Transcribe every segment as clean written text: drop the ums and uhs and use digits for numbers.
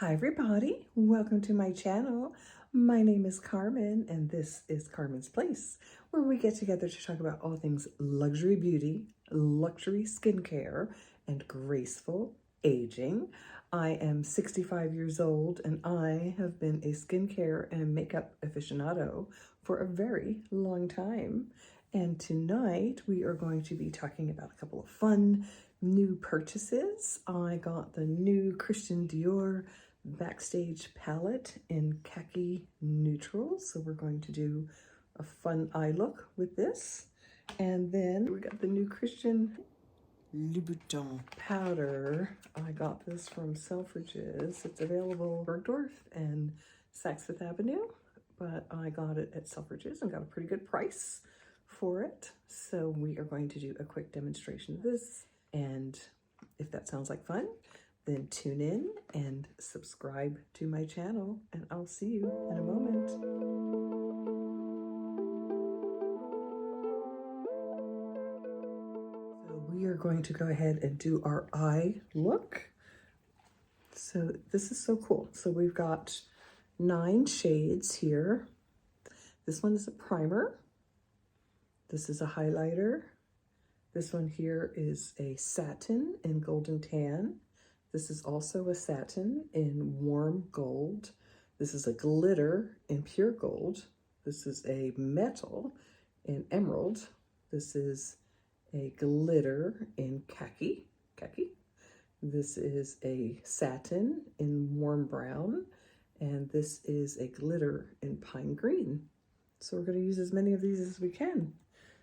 Hi everybody, welcome to my channel. My name is Carmen and this is Carmen's Place, where we get together to talk about all things luxury beauty, luxury skincare, and graceful aging. I am 65 years old and I have been a skincare and makeup aficionado for a very long time. And tonight we are going to be talking about a couple of fun new purchases. I got the new Christian Dior Backstage palette in Khaki neutral, so we're going to do a fun eye look with this. And then we got the new Christian Louboutin powder. I got this from Selfridges. It's available Bergdorf and Saks Fifth Avenue, but I got it at Selfridges and got a pretty good price for it. So we are going to do a quick demonstration of this, and if that sounds like fun, then tune in and subscribe to my channel, and I'll see you in a moment. So we are going to go ahead and do our eye look. So this is so cool. So we've got 9 shades here. This one is a primer. This is a highlighter. This one here is a satin in golden tan. This is also a satin in warm gold. This is a glitter in pure gold. This is a metal in emerald. This is a glitter in khaki. This is a satin in warm brown. And this is a glitter in pine green. So we're going to use as many of these as we can.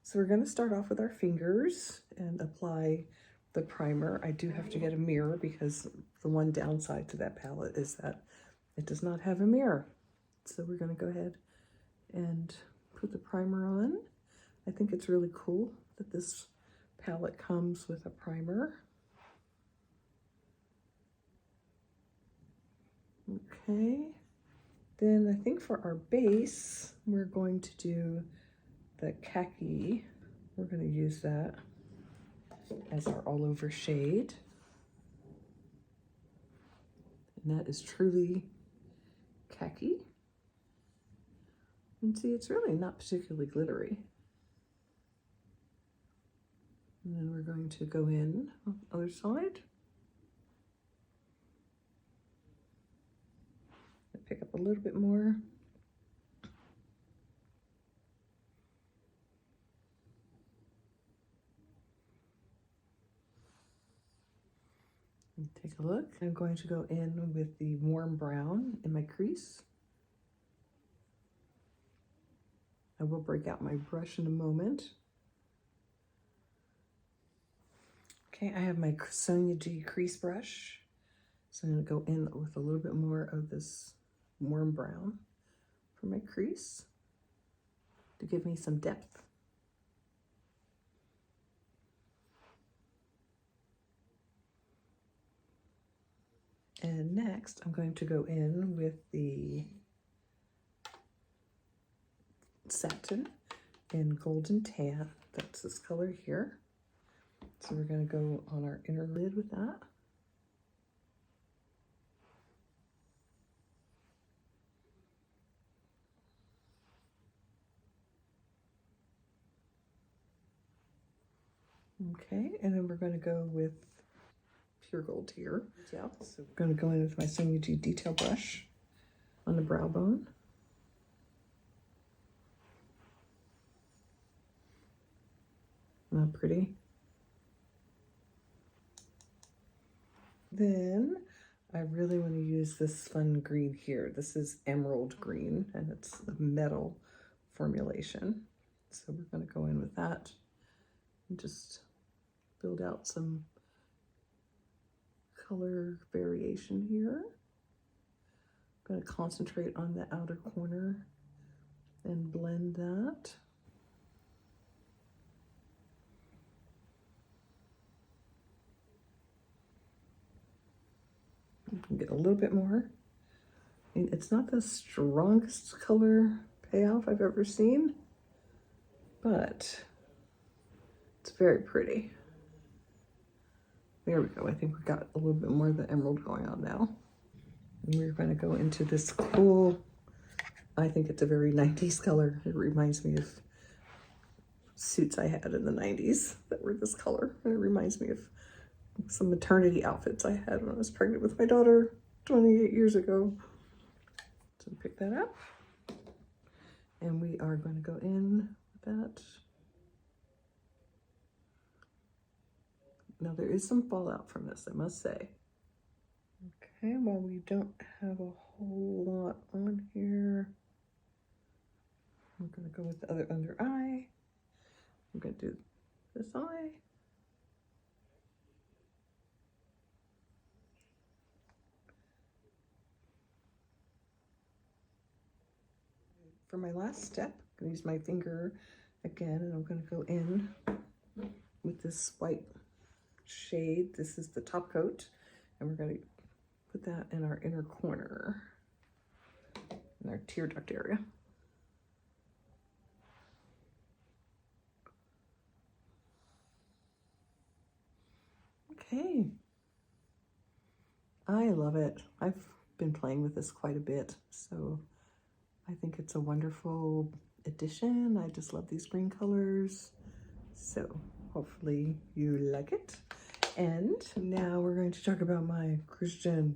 So we're going to start off with our fingers and apply the primer. I do have to get a mirror because the one downside to that palette is that it does not have a mirror. So we're going to go ahead and put the primer on. I think it's really cool that this palette comes with a primer. Okay. Then I think for our base, we're going to do the khaki. We're going to use that as our all over shade. And that is truly khaki. And see, it's really not particularly glittery. And then we're going to go in on the other side. Pick up a little bit more. Take a look. I'm going to go in with the warm brown in my crease. I will break out my brush in a moment. Okay, I have my Sonia G crease brush. So I'm going to go in with a little bit more of this warm brown for my crease to give me some depth. And next, I'm going to go in with the satin in golden tan. That's this color here. So we're going to go on our inner lid with that. Okay, and then we're going to go with pure gold here. Yeah, so I'm going to go in with my Sonia G detail brush on the brow bone. Not pretty. Then I really want to use this fun green here. This is emerald green and it's a metal formulation. So we're going to go in with that and just build out some color variation here. I'm going to concentrate on the outer corner and blend that. You can get a little bit more. I mean, it's not the strongest color payoff I've ever seen, but it's very pretty. There we go. I think we got a little bit more of the emerald going on now. And we're going to go into this cool, I think it's a very 90s color. It reminds me of suits I had in the 90s that were this color. And it reminds me of some maternity outfits I had when I was pregnant with my daughter 28 years ago. So pick that up. And we are going to go in with that. Now there is some fallout from this, I must say. Okay, well, we don't have a whole lot on here. I'm going to go with the other under eye. I'm going to do this eye. For my last step, I'm going to use my finger again, and I'm going to go in with this white shade. This is the top coat, and we're going to put that in our inner corner, in our tear duct area. Okay. I love it. I've been playing with this quite a bit, so I think it's a wonderful addition. I just love these green colors. So hopefully you like it. And now we're going to talk about my Christian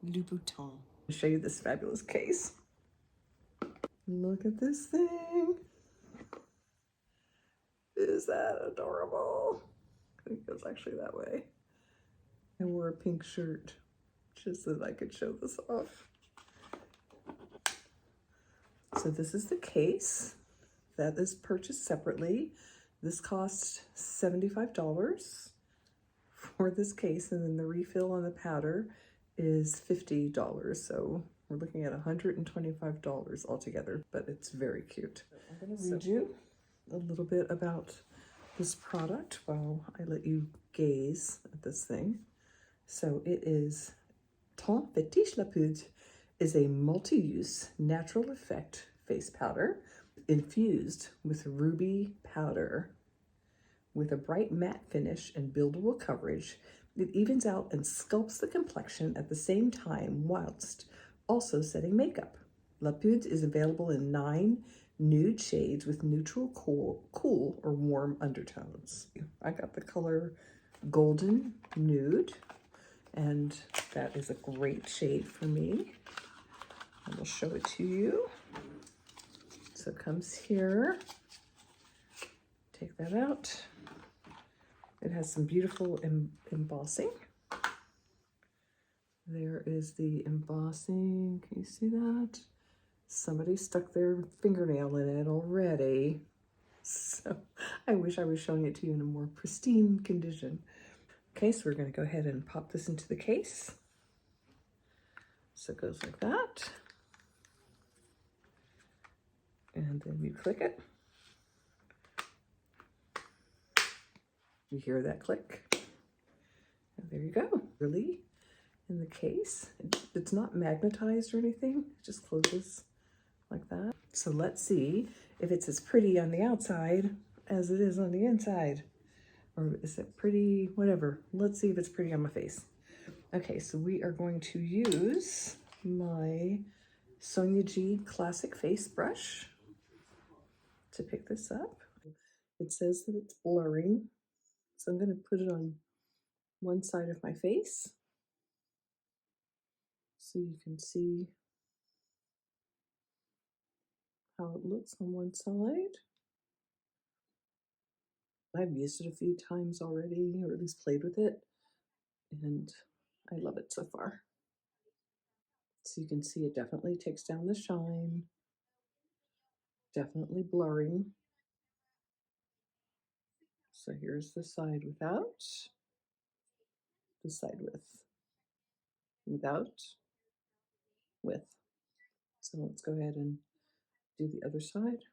Louboutin. I'll show you this fabulous case. Look at this thing. Is that adorable? I think it goes actually that way. I wore a pink shirt just so that I could show this off. So this is the case that is purchased separately. This cost $75 for this case, and then the refill on the powder is $50. So we're looking at $125 altogether, but it's very cute. I'm going to read you a little bit about this product while I let you gaze at this thing. So it is Teint Fetiche La Poudre is a multi-use natural effect face powder infused with ruby powder. With a bright matte finish and buildable coverage, it evens out and sculpts the complexion at the same time whilst also setting makeup. La Poudre is available in 9 nude shades with neutral, cool or warm undertones. I got the color Golden Nude, and that is a great shade for me. I will show it to you. So it comes here. Take that out. It has some beautiful embossing. There is the embossing. Can you see that? Somebody stuck their fingernail in it already. So I wish I was showing it to you in a more pristine condition. Okay, so we're going to go ahead and pop this into the case. So it goes like that. And then you click it. You hear that click. And there you go. Really, in the case, it's not magnetized or anything. It just closes like that. So let's see if it's as pretty on the outside as it is on the inside. Or is it pretty, whatever. Let's see if it's pretty on my face. Okay, so we are going to use my Sonia G Classic Face Brush to pick this up. It says that it's blurring, so I'm going to put it on one side of my face so you can see how it looks on one side. I've used it a few times already, or at least played with it, and I love it so far. So you can see it definitely takes down the shine, definitely blurring. So here's the side without, the side with, without, with. So let's go ahead and do the other side.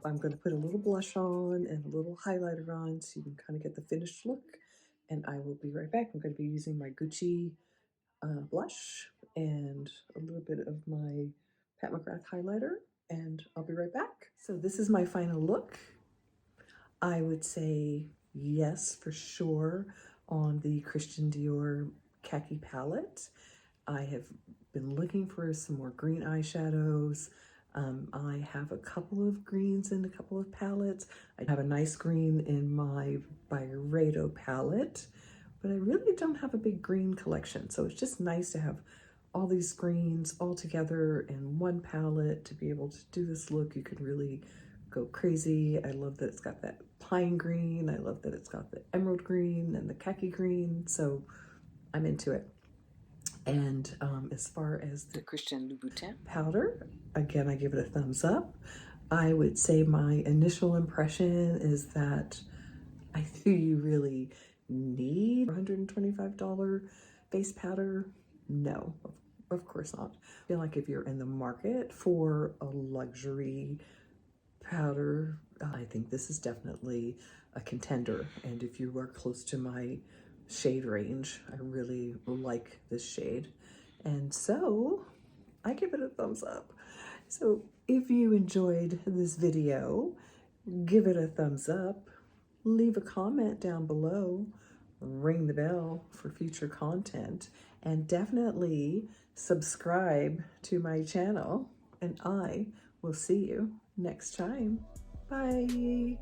I'm going to put a little blush on and a little highlighter on so you can kind of get the finished look. And I will be right back. I'm going to be using my Gucci blush and a little bit of my Pat McGrath highlighter, and I'll be right back. So this is my final look. I would say yes, for sure, on the Christian Dior Khaki palette. I have been looking for some more green eyeshadows. I have a couple of greens in a couple of palettes. I have a nice green in my Byredo palette, but I really don't have a big green collection. So it's just nice to have all these greens all together in one palette to be able to do this look. You can really go crazy. I love that it's got that pine green. I love that it's got the emerald green and the khaki green. So I'm into it. And as far as the Christian Louboutin powder, again, I give it a thumbs up. I would say my initial impression is that I think you really need $125 face powder. No, of course not. I feel like if you're in the market for a luxury powder, I think this is definitely a contender. And if you are close to my shade range, I really like this shade. And so I give it a thumbs up. So if you enjoyed this video, give it a thumbs up, leave a comment down below, ring the bell for future content, and definitely subscribe to my channel, and I will see you next time. Bye.